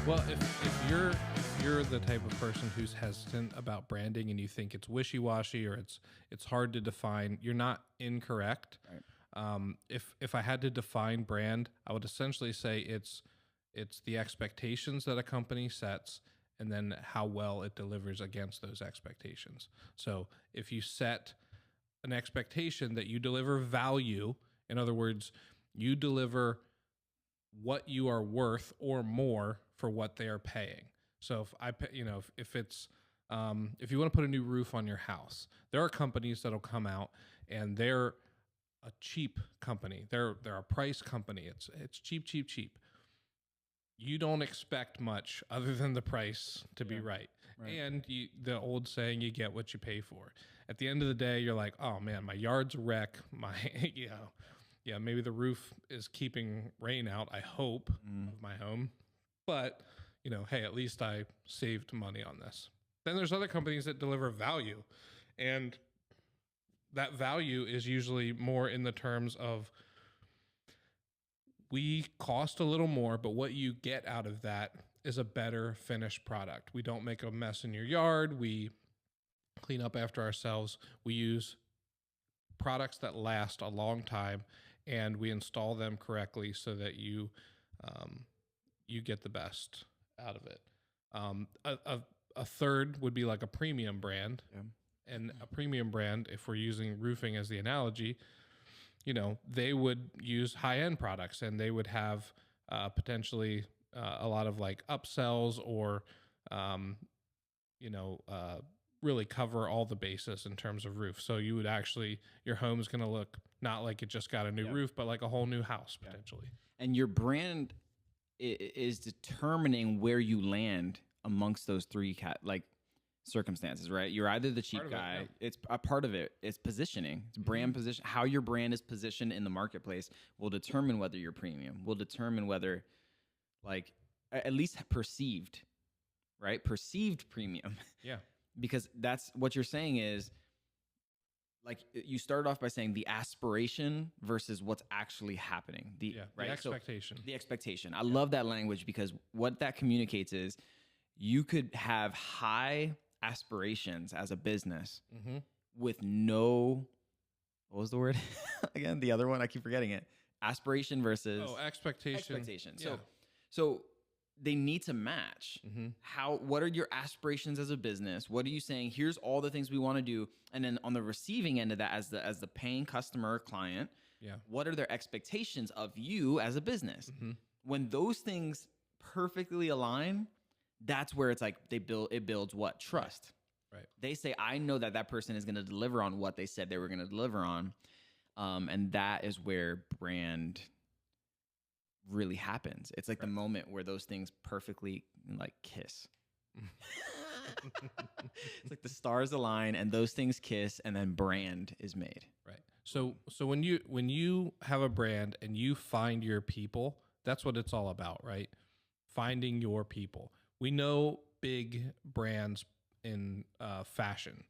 Well, if you're the type of person who's hesitant about branding and you think it's wishy-washy or it's hard to define, you're not incorrect. Right. If I had to define brand, I would essentially say it's the expectations that a company sets and then how well it delivers against those expectations. So if you set an expectation that you deliver value, in other words, you deliver what you are worth or more for what they are paying. So if I pay, if it's if you want to put a new roof on your house, there are companies that'll come out and they're a cheap company. They're a price company. It's cheap, cheap, cheap. You don't expect much other than the price to be right. And the old saying, you get what you pay for. At the end of the day, you're like, oh man, my yard's a wreck. My, yeah, maybe the roof is keeping rain out, I hope, of my home. But, hey, at least I saved money on this. Then there's other companies that deliver value. And that value is usually more in the terms of we cost a little more, but what you get out of that is a better finished product. We don't make a mess in your yard. We clean up after ourselves. We use products that last a long time, and we install them correctly so that you get the best out of it. A third would be like a premium brand. Yeah. And a premium brand, if we're using roofing as the analogy, they would use high-end products and they would have potentially a lot of like upsells or, really cover all the bases in terms of roof. So you would actually, your home's going to look not like it just got a new roof, but like a whole new house potentially. And your brand is determining where you land amongst those three circumstances, right? You're either the cheap guy. It's a part of it. It's positioning. It's brand position. How your brand is positioned in the marketplace will determine whether you're premium. Will determine whether, at least perceived, right? Perceived premium. Yeah. Because that's what you're saying is, you started off by saying the aspiration versus what's actually happening. The expectation. So the expectation. I love that language because what that communicates is you could have high aspirations as a business with no, what was the word again? The other one, I keep forgetting it. Aspiration versus expectation. Yeah. So they need to match. What are your aspirations as a business? What are you saying? Here's all the things we want to do. And then on the receiving end of that, as the paying customer or client, what are their expectations of you as a business? When those things perfectly align, that's where it's like it builds what? Trust. Right. They say, I know that person is going to deliver on what they said they were going to deliver on. And that is where brand really happens. It's like the moment where those things perfectly kiss. It's like the stars align and those things kiss and then brand is made. Right. So when you have a brand and you find your people, that's what it's all about, right? Finding your people. We know big brands in fashion,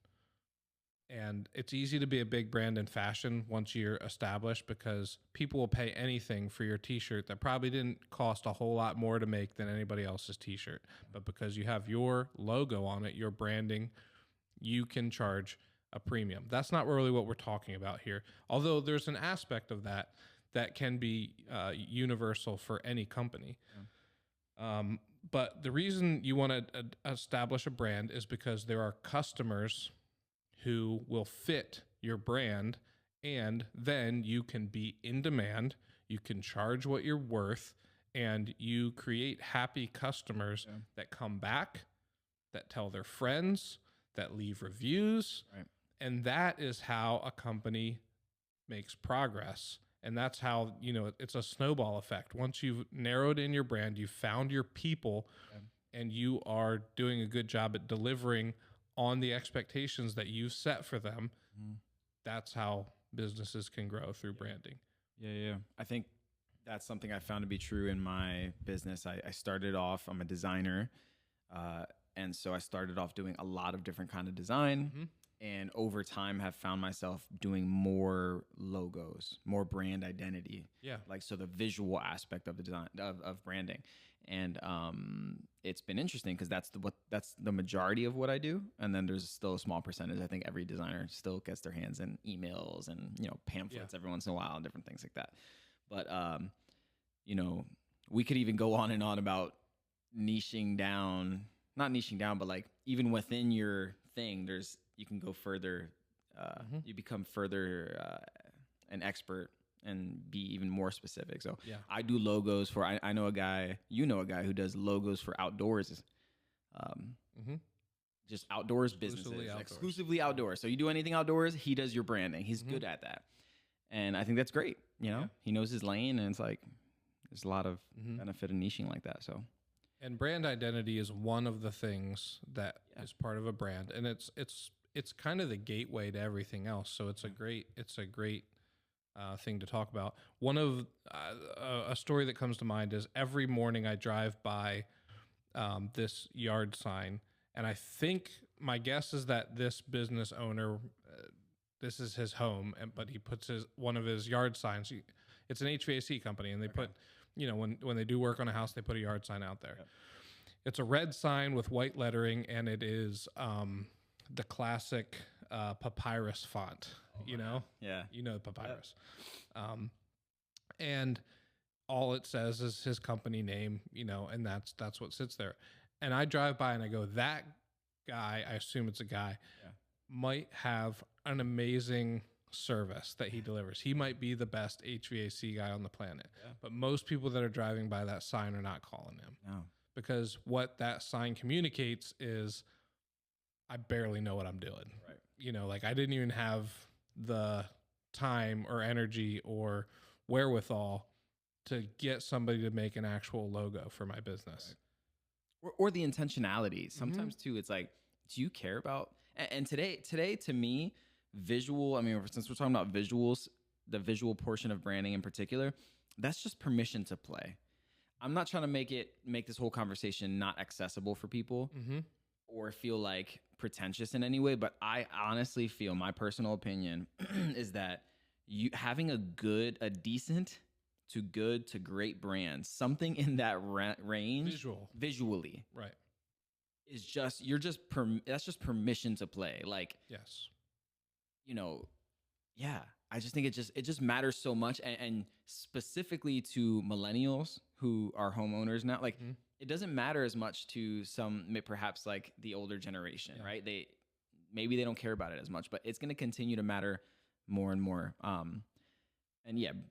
and it's easy to be a big brand in fashion once you're established because people will pay anything for your t-shirt that probably didn't cost a whole lot more to make than anybody else's t-shirt. But because you have your logo on it, your branding, you can charge a premium. That's not really what we're talking about here. Although there's an aspect of that can be universal for any company. But the reason you want to establish a brand is because there are customers who will fit your brand, and then you can be in demand, you can charge what you're worth, and you create happy customers that come back, that tell their friends, that leave reviews. Right. And that is how a company makes progress. And that's how, it's a snowball effect. Once you've narrowed in your brand, you've found your people, and you are doing a good job at delivering on the expectations that you've set for them. That's how businesses can grow through branding. Yeah. I think that's something I found to be true in my business. I started off, I'm a designer. And so I started off doing a lot of different kind of design. And over time have found myself doing more logos, more brand identity. Yeah. Like, so the visual aspect of the design of branding. And it's been interesting because that's the majority of what I do. And then there's still a small percentage. I think every designer still gets their hands in emails and, pamphlets every once in a while and different things like that. But, we could even go on and on about niching down, not niching down, but like even within your thing, you can go further. You become further an expert and be even more specific. So I do logos for, I know a guy who does logos for outdoors, just outdoors businesses, exclusively outdoors. So you do anything outdoors, he does your branding. He's good at that. And I think that's great. He knows his lane, and it's like, there's a lot of benefit in niching like that. So. And brand identity is one of the things that is part of a brand, and it's kind of the gateway to everything else. So it's a great thing to talk about. One of a story that comes to mind is every morning I drive by this yard sign, and I think my guess is that this business owner, this is his home, but he puts one of his yard signs. It's an HVAC company, and they put. When they do work on a house, they put a yard sign out there. Yep. It's a red sign with white lettering, and it is the classic papyrus font. Papyrus. Yep. And all it says is his company name. And that's what sits there. And I drive by and I go, that guy, I assume it's a guy, might have an amazing service that he delivers. He might be the best HVAC guy on the planet, but most people that are driving by that sign are not calling him. No. Because what that sign communicates is, I barely know what I'm doing. Right. Like I didn't even have the time or energy or wherewithal to get somebody to make an actual logo for my business. Right. Or the intentionality. Sometimes too, it's like, do you care about, and today to me, visual, since we're talking about visuals, the visual portion of branding in particular, that's just permission to play. I'm not trying to make this whole conversation not accessible for people or feel like pretentious in any way, but I honestly feel, my personal opinion is that you having a decent to good to great brand, something in that range visually, right, is just, that's just permission to play. Like, yes. I just think it just matters so much, and specifically to millennials who are homeowners now. Like, it doesn't matter as much to some, perhaps like the older generation, right? Maybe they don't care about it as much, but it's going to continue to matter more and more. And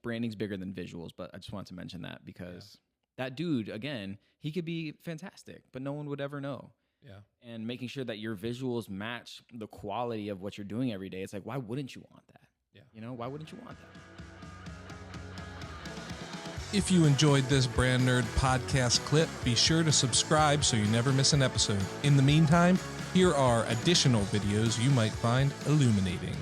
branding's bigger than visuals, but I just wanted to mention that because that dude, again, he could be fantastic, but no one would ever know. Yeah. And making sure that your visuals match the quality of what you're doing every day. It's like, why wouldn't you want that? Yeah. Why wouldn't you want that? If you enjoyed this Brand Nerd podcast clip, be sure to subscribe so you never miss an episode. In the meantime, here are additional videos you might find illuminating.